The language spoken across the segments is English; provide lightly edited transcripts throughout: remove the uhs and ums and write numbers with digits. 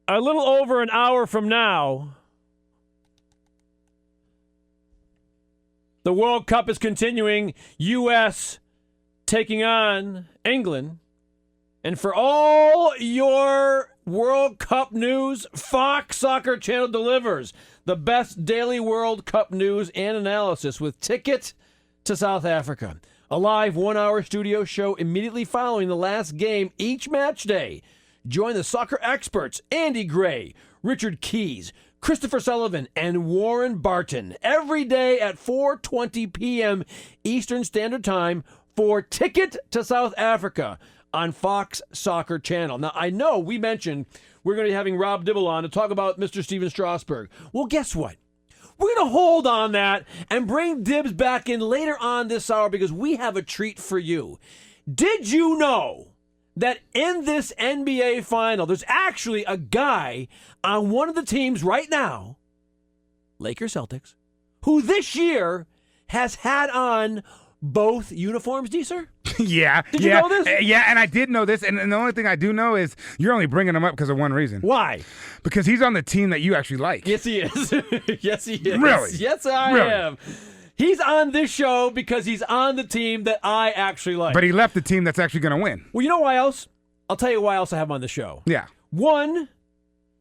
a little over an hour from now, the World Cup is continuing. U.S. taking on England. And for all your World Cup news, Fox Soccer Channel delivers the best daily World Cup news and analysis with Ticket to South Africa. A live 1-hour studio show immediately following the last game each match day. Join the soccer experts Andy Gray, Richard Keys, Christopher Sullivan, and Warren Barton every day at 4:20 p.m. Eastern Standard Time for Ticket to South Africa on Fox Soccer Channel. Now, I know we mentioned we're going to be having Rob Dibble on to talk about Mr. Steven Strasburg. Well, guess what? We're going to hold on that and bring Dibs back in later on this hour because we have a treat for you. Did you know that in this NBA final, there's actually a guy on one of the teams right now, Lakers Celtics, who this year has had on both uniforms, D, sir? Yeah. Did you know this? Yeah, and I did know this, and the only thing I do know is you're only bringing him up because of one reason. Why? Because he's on the team that you actually like. Yes, he is. Yes, he is. Really? Yes, I am. He's on this show because he's on the team that I actually like. But he left the team that's actually going to win. Well, you know why else? I'll tell you why else I have him on the show. Yeah. One,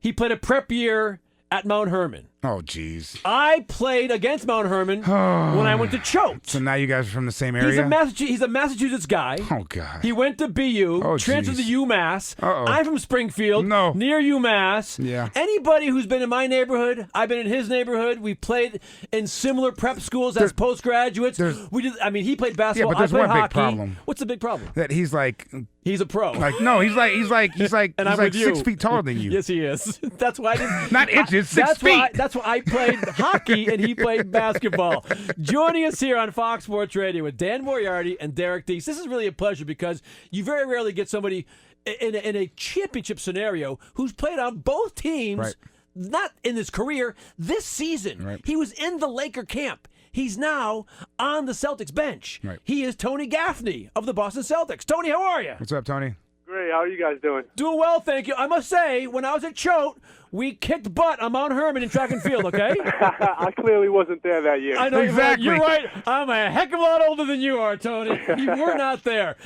he played a prep year at Mount Herman. Oh, jeez. I played against Mount Herman when I went to Choate. So now you guys are from the same area? He's a Massachusetts guy. Oh, God. He went to BU, transferred to UMass. Uh-oh. I'm from Springfield, near UMass. Yeah. Anybody who's been in my neighborhood, I've been in his neighborhood. We played in similar prep schools as postgraduates. He played basketball. Yeah, but there's I played one hockey. big problem. What's the big problem? That he's like... He's a pro. No, he's like and I'm like 6 feet taller than you. Yes, he is. That's why I didn't. Not inches, 6 feet. That's why I played hockey and he played basketball. Joining us here on Fox Sports Radio with Dan Moriarty and Derek Deese. This is really a pleasure because you very rarely get somebody in a championship scenario who's played on both teams. Right. Not in his career, this season. Right. He was in the Laker camp. He's now on the Celtics bench. Right. He is Tony Gaffney of the Boston Celtics. Tony, how are you? What's up, Tony? Great. How are you guys doing? Doing well, thank you. I must say, when I was at Choate, we kicked butt on Mount Herman in track and field, okay? I clearly wasn't there that year. I know, exactly. You're right. I'm a heck of a lot older than you are, Tony. You were not there.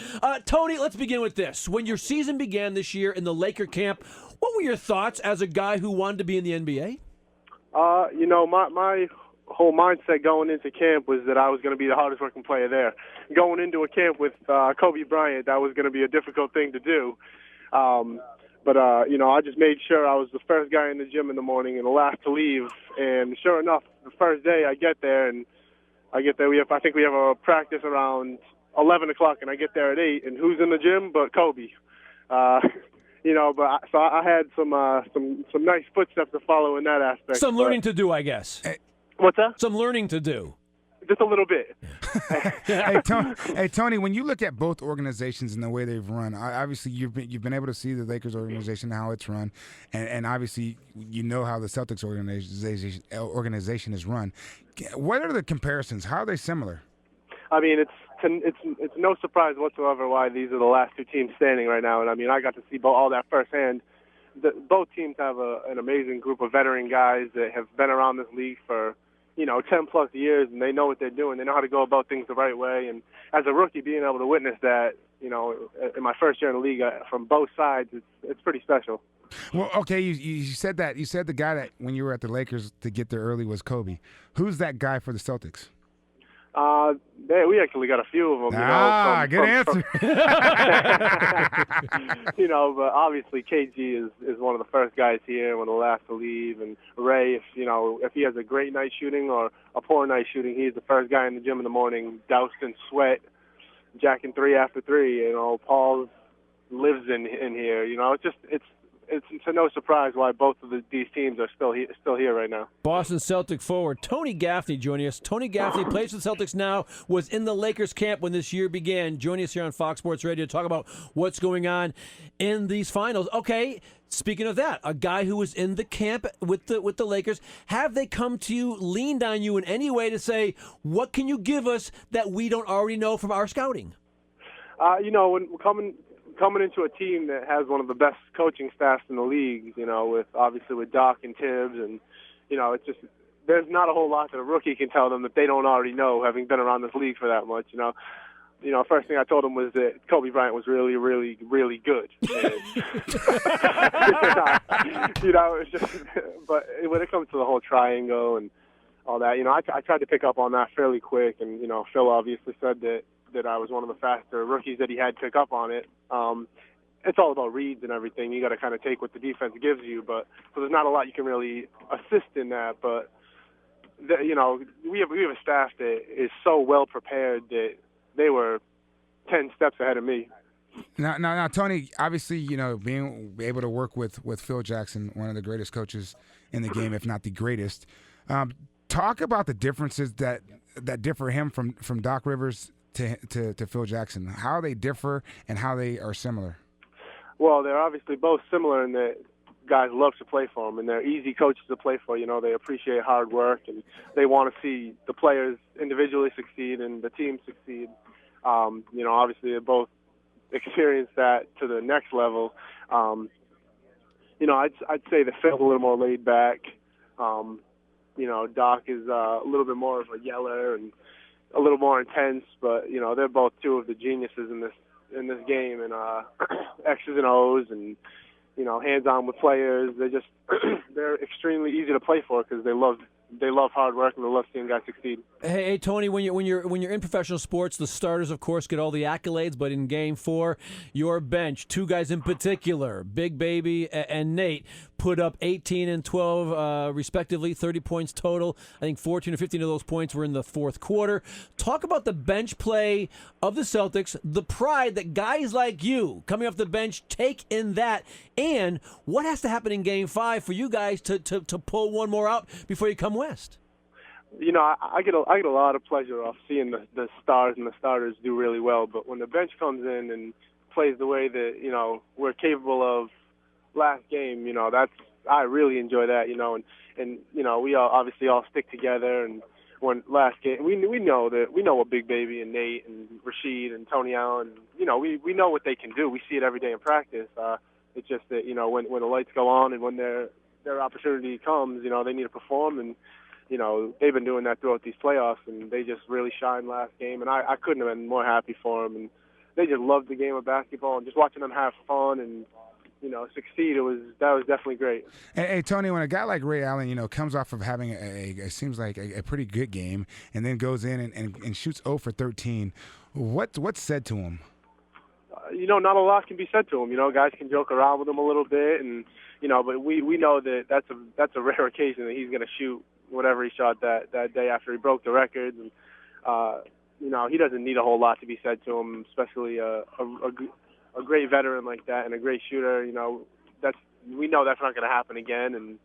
Tony, let's begin with this. When your season began this year in the Laker camp, what were your thoughts as a guy who wanted to be in the NBA? My whole mindset going into camp was that I was going to be the hardest working player there. Going into a camp with Kobe Bryant, that was going to be a difficult thing to do. But I just made sure I was the first guy in the gym in the morning and the last to leave. And sure enough, the first day I get there, I think we have a practice around 11 o'clock, and I get there at 8, and who's in the gym but Kobe? So I had some nice footsteps to follow in that aspect. Some learning to do, I guess. What's that? Some learning to do. Just a little bit. Hey, Tony, when you look at both organizations and the way they've run, obviously you've been able to see the Lakers organization, how it's run, and obviously you know how the Celtics organization is run. What are the comparisons? How are they similar? I mean, it's no surprise whatsoever why these are the last two teams standing right now. And I mean, I got to see all that firsthand. Both teams have an amazing group of veteran guys that have been around this league for 10-plus years, and they know what they're doing. They know how to go about things the right way. And as a rookie, being able to witness that, in my first year in the league, from both sides, it's pretty special. Well, okay, you said that. You said the guy that when you were at the Lakers to get there early was Kobe. Who's that guy for the Celtics? We actually got a few of them. Good answer. But obviously KG is one of the first guys here, one of the last to leave. And Ray, if he has a great night shooting or a poor night shooting, he's the first guy in the gym in the morning, doused in sweat, jacking 3 after 3. Paul lives in here. It's no surprise why both of these teams are still here right now. Boston Celtic forward Tony Gaffney joining us. Tony Gaffney plays for the Celtics now, was in the Lakers camp when this year began. Joining us here on Fox Sports Radio to talk about what's going on in these finals. Okay, speaking of that, a guy who was in the camp with the Lakers, have they come to you, leaned on you in any way to say, what can you give us that we don't already know from our scouting? When coming into a team that has one of the best coaching staffs in the league, with Doc and Tibbs, and it's just there's not a whole lot that a rookie can tell them that they don't already know, having been around this league for that much. First thing I told him was that Kobe Bryant was really, really, really good. It's just, but when it comes to the whole triangle and all that, I tried to pick up on that fairly quick, and Phil obviously said that I was one of the faster rookies that he had pick up on it. It's all about reads and everything. You got to kind of take what the defense gives you, so there's not a lot you can really assist in that. But we have a staff that is so well prepared that they were 10 steps ahead of me. Now, Tony, obviously, being able to work with Phil Jackson, one of the greatest coaches in the game, if not the greatest. Talk about the differences that differ him from Doc Rivers to Phil Jackson, how they differ and how they are similar. Well, they're obviously both similar in that guys love to play for them, and they're easy coaches to play for. They appreciate hard work, and they want to see the players individually succeed and the team succeed. Obviously they both experienced that to the next level. I'd say that Phil's a little more laid back. Doc is a little bit more of a yeller and a little more intense, but they're both two of the geniuses in this game, and X's and O's, and hands-on with players. They're extremely easy to play for because they love hard work and they love seeing guys succeed. Hey, Tony, when you're in professional sports, the starters, of course, get all the accolades, but in Game 4, your bench, two guys in particular, Big Baby and Nate, put up 18 and 12, respectively, 30 points total. I think 14 or 15 of those points were in the fourth quarter. Talk about the bench play of the Celtics, the pride that guys like you coming off the bench take in that, and what has to happen in Game 5 for you guys to pull one more out before you come west? I get a lot of pleasure off seeing the stars and the starters do really well, but when the bench comes in and plays the way that we're capable of last game, I really enjoy that, and we all obviously all stick together, and when last game we know what Big Baby and Nate and Rasheed and Tony Allen, we know what they can do. We see it every day in practice. It's just that when the lights go on and when their opportunity comes, they need to perform, and they've been doing that throughout these playoffs, and they just really shined last game, and I couldn't have been more happy for them. And they just loved the game of basketball, and just watching them have fun and succeed, that was definitely great. Hey, Tony, when a guy like Ray Allen, comes off of having it seems like a pretty good game, and then goes in and shoots 0 for 13, what's said to him? Not a lot can be said to him. Guys can joke around with him a little bit, and but we know that that's a rare occasion that he's going to shoot whatever he shot that day after he broke the records, and he doesn't need a whole lot to be said to him, especially a great veteran like that and a great shooter. We know that's not going to happen again, and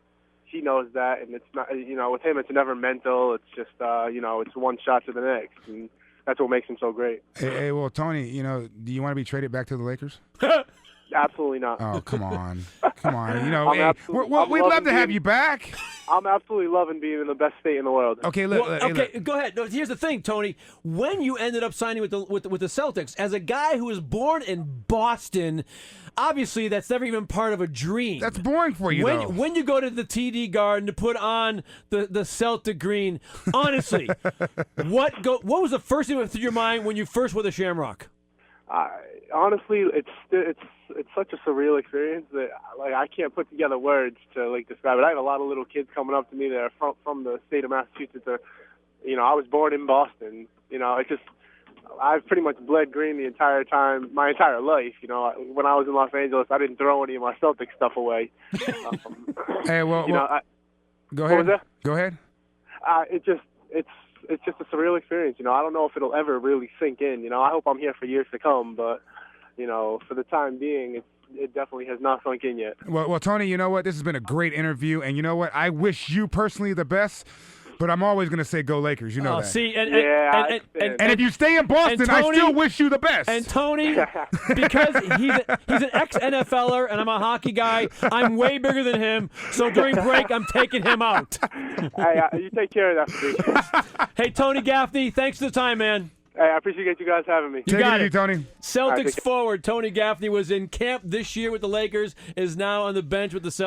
he knows that, and it's not, with him it's never mental. It's just it's one shot to the next, and that's what makes him so great. Hey, well, Tony, do you want to be traded back to the Lakers? Absolutely not. Oh, come on. We'd love to have you back. I'm absolutely loving being in the best state in the world. Okay, look. Go ahead. No, here's the thing, Tony. When you ended up signing with the Celtics, as a guy who was born in Boston, obviously that's never even part of a dream. That's boring for you, though. When you go to the TD Garden to put on the Celtic green, honestly, what was the first thing that went through your mind when you first wore the Shamrock? Honestly, it's such a surreal experience that I can't put together words to describe it. I have a lot of little kids coming up to me that are from the state of Massachusetts. I was born in Boston. I've pretty much bled green the entire time, my entire life. When I was in Los Angeles, I didn't throw any of my Celtic stuff away. Hey, well, go ahead. What was that? Go ahead. It's just a surreal experience. I don't know if it'll ever really sink in. I hope I'm here for years to come, but for the time being, it definitely has not sunk in yet. Well, Tony, you know what? This has been a great interview, and you know what? I wish you personally the best, but I'm always going to say go Lakers. You know that. See, and if you stay in Boston, Tony, I still wish you the best. And Tony, because he's an ex-NFLer and I'm a hockey guy, I'm way bigger than him, so during break, I'm taking him out. Hey, you take care of that. Hey, Tony Gaffney, thanks for the time, man. Hey, I appreciate you guys having me. You Take got it it. easy, Tony. Celtics take care. forward Tony Gaffney was in camp this year with the Lakers, is now on the bench with the Celtics.